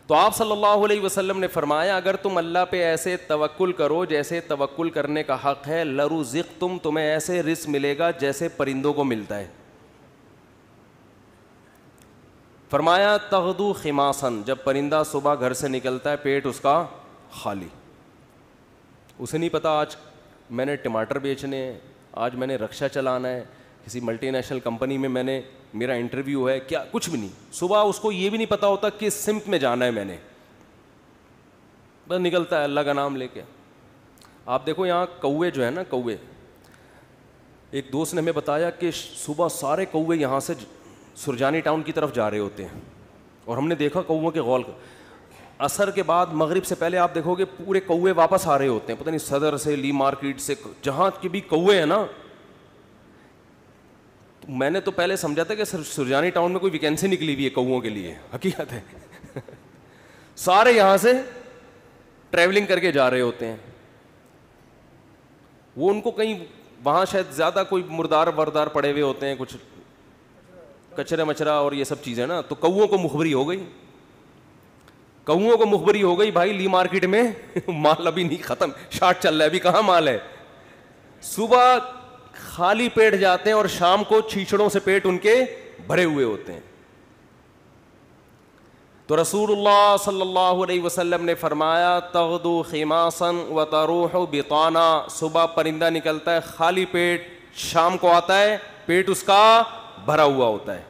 تو آپ صلی اللہ علیہ وسلم نے فرمایا اگر تم اللہ پہ ایسے توکل کرو جیسے توکل کرنے کا حق ہے، لرزقتم، تمہیں ایسے رزق ملے گا جیسے پرندوں کو ملتا ہے. فرمایا تغدو خماصن، جب پرندہ صبح گھر سے نکلتا ہے پیٹ اس کا خالی. اسے نہیں پتا آج میں نے ٹماٹر بیچنے ہیں، آج میں نے رکشہ چلانا ہے، کسی ملٹی نیشنل کمپنی میں نے میرا انٹرویو ہے، کیا کچھ بھی نہیں. صبح اس کو یہ بھی نہیں پتا ہوتا کس سمت میں جانا ہے، میں نے بس نکلتا ہے اللہ کا نام لے کے. آپ دیکھو یہاں کوے جو ہے نا، کوے، ایک دوست نے ہمیں بتایا کہ صبح سارے کوے یہاں سے سرجانی ٹاؤن کی طرف جا رہے ہوتے ہیں، اور ہم نے دیکھا کووں کے غول. عصر کے بعد مغرب سے پہلے آپ دیکھو گے پورے کوے واپس آ رہے ہوتے ہیں، پتہ نہیں صدر سے، لی مارکیٹ سے، جہاں کے بھی کوے ہیں نا. میں نے تو پہلے سمجھا تھا کہ سرجانی ٹاؤن میں کوئی ویکینسی نکلی ہوئی ہے کووں کے لیے، حقیقت ہے سارے یہاں سے ٹریولنگ کر کے جا رہے ہوتے ہیں. وہ ان کو کہیں وہاں شاید زیادہ کوئی مردار وردار پڑے ہوئے ہوتے ہیں، کچھ کچرا مچرا اور یہ سب چیزیں نا. تو کووں کو مخبری ہو گئی، کووں کو مخبری ہو گئی بھائی لی مارکیٹ میں مال ابھی نہیں ختم، شارٹ چل رہا ہے، ابھی کہاں مال ہے. صبح خالی پیٹ جاتے ہیں اور شام کو چھیچڑوں سے پیٹ ان کے بھرے ہوئے ہوتے ہیں. تو رسول اللہ صلی اللہ علیہ وسلم نے فرمایا تغدو خماصا وتروح بطانا، صبح پرندہ نکلتا ہے خالی پیٹ، شام کو آتا ہے پیٹ اس کا بھرا ہوا ہوتا ہے.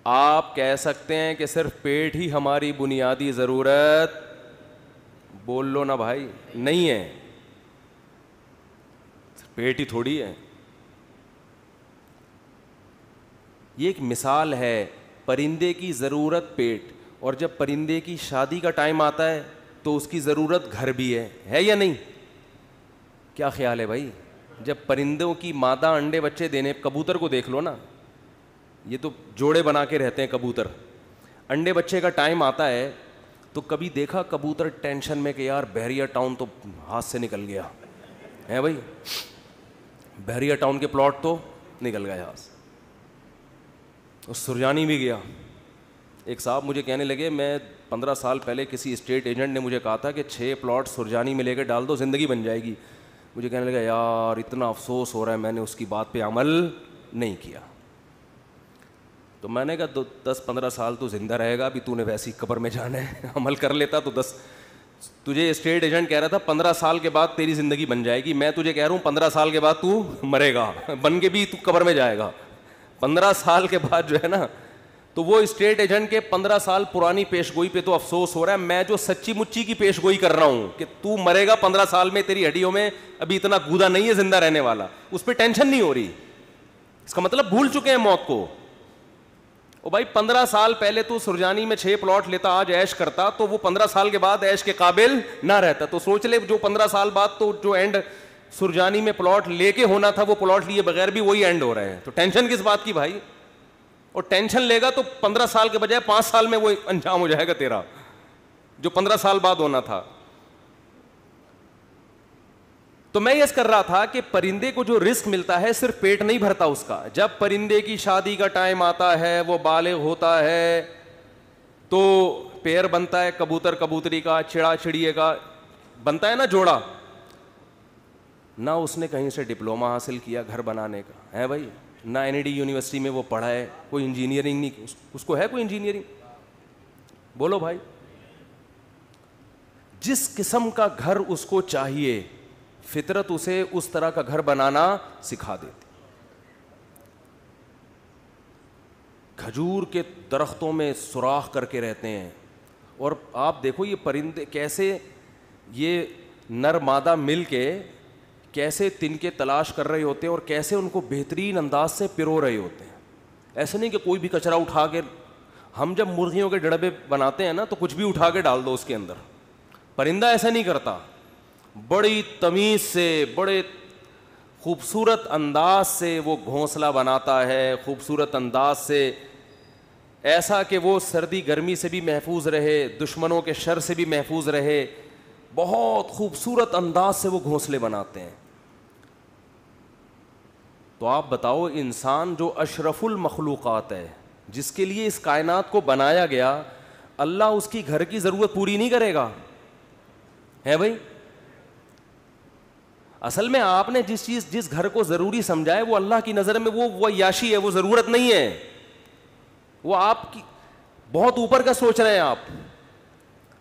آپ کہہ سکتے ہیں کہ صرف پیٹ ہی ہماری بنیادی ضرورت، بول لو نا بھائی، نہیں ہے، پیٹ ہی تھوڑی ہے. یہ ایک مثال ہے، پرندے کی ضرورت پیٹ، اور جب پرندے کی شادی کا ٹائم آتا ہے تو اس کی ضرورت گھر بھی ہے یا نہیں؟ کیا خیال ہے بھائی؟ جب پرندوں کی مادہ انڈے بچے دینے، کبوتر کو دیکھ لو نا، یہ تو جوڑے بنا کے رہتے ہیں کبوتر، انڈے بچے کا ٹائم آتا ہے تو کبھی دیکھا کبوتر ٹینشن میں کہ یار بحریہ ٹاؤن تو ہاتھ سے نکل گیا ہے بھائی، بحریہ ٹاؤن کے پلاٹ تو نکل گئے ہاتھ سے. اور سرجانی بھی گیا. ایک صاحب مجھے کہنے لگے میں 15 سال پہلے کسی اسٹیٹ ایجنٹ نے مجھے کہا تھا کہ 6 پلاٹ سرجانی میں لے کے ڈال دو زندگی بن جائے گی. مجھے کہنے لگا یار اتنا افسوس ہو رہا ہے میں نے اس کی بات پہ عمل نہیں کیا. تو میں نے کہا 10-15 سال تو زندہ رہے گا، ابھی تو نے ویسی قبر میں جانا ہے، عمل کر لیتا تو تجھے اسٹیٹ ایجنٹ کہہ رہا تھا 15 سال کے بعد تیری زندگی بن جائے گی، میں تجھے کہہ رہا ہوں 15 سال کے بعد تو مرے گا، بن کے بھی تو قبر میں جائے گا. 15 سال کے بعد جو ہے نا، تو وہ اسٹیٹ ایجنٹ کے 15 سال پرانی پیش گوئی پہ تو افسوس ہو رہا ہے، میں جو سچی مچی کی پیش گوئی کر رہا ہوں کہ تو مرے گا 15 سال میں، تیری ہڈیوں میں ابھی اتنا گودا نہیں ہے زندہ رہنے والا، اس پہ ٹینشن نہیں ہو رہی. اس کا مطلب بھول چکے ہیں موت کو. او بھائی 15 سال پہلے تو سرجانی میں 6 پلاٹ لیتا، آج عیش کرتا، تو وہ 15 سال کے بعد عیش کے قابل نہ رہتا. تو سوچ لے جو 15 سال بعد تو جو اینڈ سرجانی میں پلاٹ لے کے ہونا تھا وہ پلاٹ لیے بغیر بھی وہی اینڈ ہو رہے ہیں. تو ٹینشن کس بات کی بھائی؟ اور ٹینشن لے گا تو 15 سال کے بجائے 5 سال میں وہ انجام ہو جائے گا تیرا، جو 15 سال بعد ہونا تھا. تو میں یہ کر رہا تھا کہ پرندے کو جو رزق ملتا ہے صرف پیٹ نہیں بھرتا اس کا. جب پرندے کی شادی کا ٹائم آتا ہے، وہ بالغ ہوتا ہے تو پیر بنتا ہے، کبوتر کبوتری کا، چڑا چڑیے کا بنتا ہے نا جوڑا. نہ اس نے کہیں سے ڈپلوما حاصل کیا گھر بنانے کا ہے بھائی، نہ NID یونیورسٹی میں وہ پڑھا ہے، کوئی انجینئرنگ نہیں، اس کو ہے کوئی انجینئرنگ؟ بولو بھائی. جس قسم کا گھر اس کو چاہیے فطرت اسے اس طرح کا گھر بنانا سکھا دیتی. کھجور کے درختوں میں سوراخ کر کے رہتے ہیں، اور آپ دیکھو یہ پرندے کیسے یہ نر مادہ مل کے کیسے تنکے تلاش کر رہے ہوتے ہیں اور کیسے ان کو بہترین انداز سے پرو رہے ہوتے ہیں. ایسے نہیں کہ کوئی بھی کچرا اٹھا کے، ہم جب مرغیوں کے ڈڑبے بناتے ہیں نا تو کچھ بھی اٹھا کے ڈال دو اس کے اندر. پرندہ ایسا نہیں کرتا، بڑی تمیز سے، بڑے خوبصورت انداز سے وہ گھونسلہ بناتا ہے، خوبصورت انداز سے، ایسا کہ وہ سردی گرمی سے بھی محفوظ رہے، دشمنوں کے شر سے بھی محفوظ رہے. بہت خوبصورت انداز سے وہ گھونسلے بناتے ہیں. تو آپ بتاؤ انسان جو اشرف المخلوقات ہے، جس کے لیے اس کائنات کو بنایا گیا، اللہ اس کی گھر کی ضرورت پوری نہیں کرے گا؟ ہے بھائی؟ اصل میں آپ نے جس گھر کو ضروری سمجھا ہے وہ اللہ کی نظر میں وہ عیاشی ہے, وہ ضرورت نہیں ہے, وہ آپ کی بہت اوپر کا سوچ رہے ہیں آپ.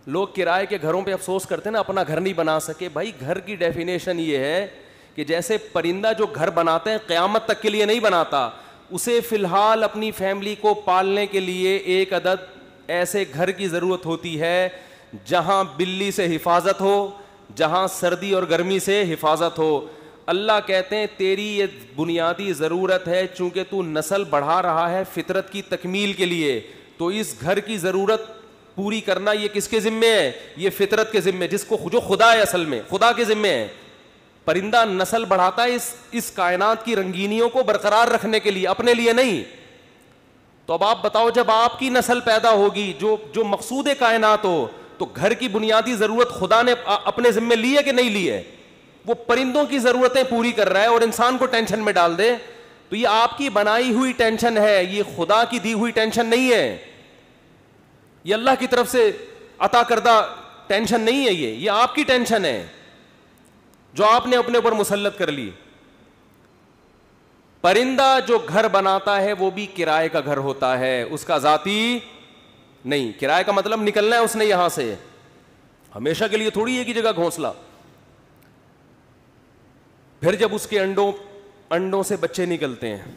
لوگ کرائے کے گھروں پہ افسوس کرتے ہیں نا, اپنا گھر نہیں بنا سکے. بھائی گھر کی ڈیفینیشن یہ ہے کہ جیسے پرندہ جو گھر بناتے ہیں قیامت تک کے لیے نہیں بناتا, اسے فی الحال اپنی فیملی کو پالنے کے لیے ایک عدد ایسے گھر کی ضرورت ہوتی ہے جہاں بلی سے حفاظت ہو, جہاں سردی اور گرمی سے حفاظت ہو. اللہ کہتے ہیں تیری یہ بنیادی ضرورت ہے, چونکہ تو نسل بڑھا رہا ہے فطرت کی تکمیل کے لیے, تو اس گھر کی ضرورت پوری کرنا یہ کس کے ذمے ہے؟ یہ فطرت کے ذمے, جس کو جو خدا ہے, اصل میں خدا کے ذمے ہے. پرندہ نسل بڑھاتا ہے اس کائنات کی رنگینیوں کو برقرار رکھنے کے لیے, اپنے لیے نہیں. تو اب آپ بتاؤ, جب آپ کی نسل پیدا ہوگی جو مقصود کائنات ہو, تو گھر کی بنیادی ضرورت خدا نے اپنے ذمے لی ہے کہ نہیں لی ہے؟ وہ پرندوں کی ضرورتیں پوری کر رہا ہے اور انسان کو ٹینشن میں ڈال دے, تو یہ آپ کی بنائی ہوئی ٹینشن ہے, یہ خدا کی دی ہوئی ٹینشن نہیں ہے, یہ اللہ کی طرف سے عطا کردہ ٹینشن نہیں ہے, یہ آپ کی ٹینشن ہے جو آپ نے اپنے اوپر مسلط کر لی. پرندہ جو گھر بناتا ہے وہ بھی کرائے کا گھر ہوتا ہے, اس کا ذاتی نہیں. کرائے کا مطلب نکلنا ہے اس نے یہاں سے, ہمیشہ کے لیے تھوڑی ایک ہی جگہ گھونسلا. پھر جب اس کے انڈوں سے بچے نکلتے ہیں,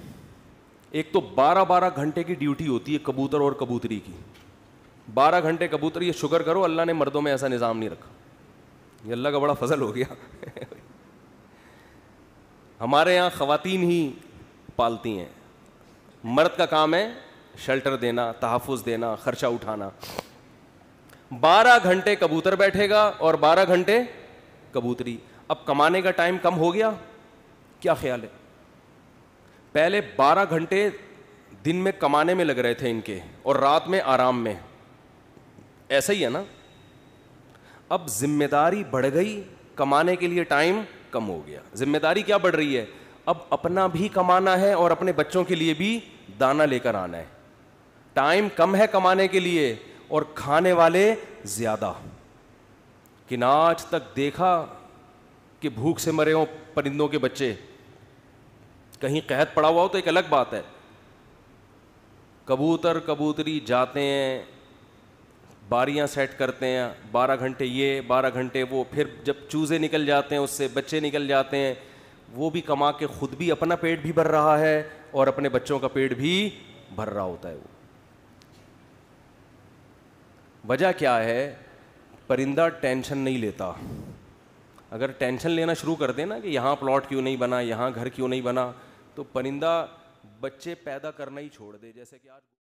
ایک تو 12 گھنٹے کی ڈیوٹی ہوتی ہے کبوتر اور کبوتری کی. 12 گھنٹے کبوتر, یہ شکر کرو اللہ نے مردوں میں ایسا نظام نہیں رکھا, یہ اللہ کا بڑا فضل ہو گیا. ہمارے یہاں خواتین ہی پالتی ہیں, مرد کا کام ہے شیلٹر دینا, تحفظ دینا, خرچہ اٹھانا. 12 گھنٹے کبوتر بیٹھے گا اور 12 گھنٹے کبوتری. اب کمانے کا ٹائم کم ہو گیا, کیا خیال ہے؟ پہلے 12 گھنٹے دن میں کمانے میں لگ رہے تھے ان کے, اور رات میں آرام میں, ایسا ہی ہے نا. اب ذمہ داری بڑھ گئی, کمانے کے لیے ٹائم کم ہو گیا. ذمہ داری کیا بڑھ رہی ہے؟ اب اپنا بھی کمانا ہے اور اپنے بچوں کے لیے بھی دانہ لے کر آنا ہے. ٹائم کم ہے کمانے کے لیے اور کھانے والے زیادہ. کہ نہ آج تک دیکھا کہ بھوک سے مرے ہوں پرندوں کے بچے؟ کہیں قحط پڑا ہوا ہو تو ایک الگ بات ہے. کبوتر کبوتری جاتے ہیں, باریاں سیٹ کرتے ہیں, 12 گھنٹے یہ 12 گھنٹے وہ, پھر جب چوزے نکل جاتے ہیں اس سے بچے نکل جاتے ہیں, وہ بھی کما کے خود بھی اپنا پیٹ بھی بھر رہا ہے اور اپنے بچوں کا پیٹ بھی بھر رہا ہوتا ہے. وہ وجہ کیا ہے؟ پرندہ ٹینشن نہیں لیتا. اگر ٹینشن لینا شروع کر دے نا کہ یہاں پلاٹ کیوں نہیں بنا, یہاں گھر کیوں نہیں بنا, تو پرندہ بچے پیدا کرنا ہی چھوڑ دے. جیسے کہ آج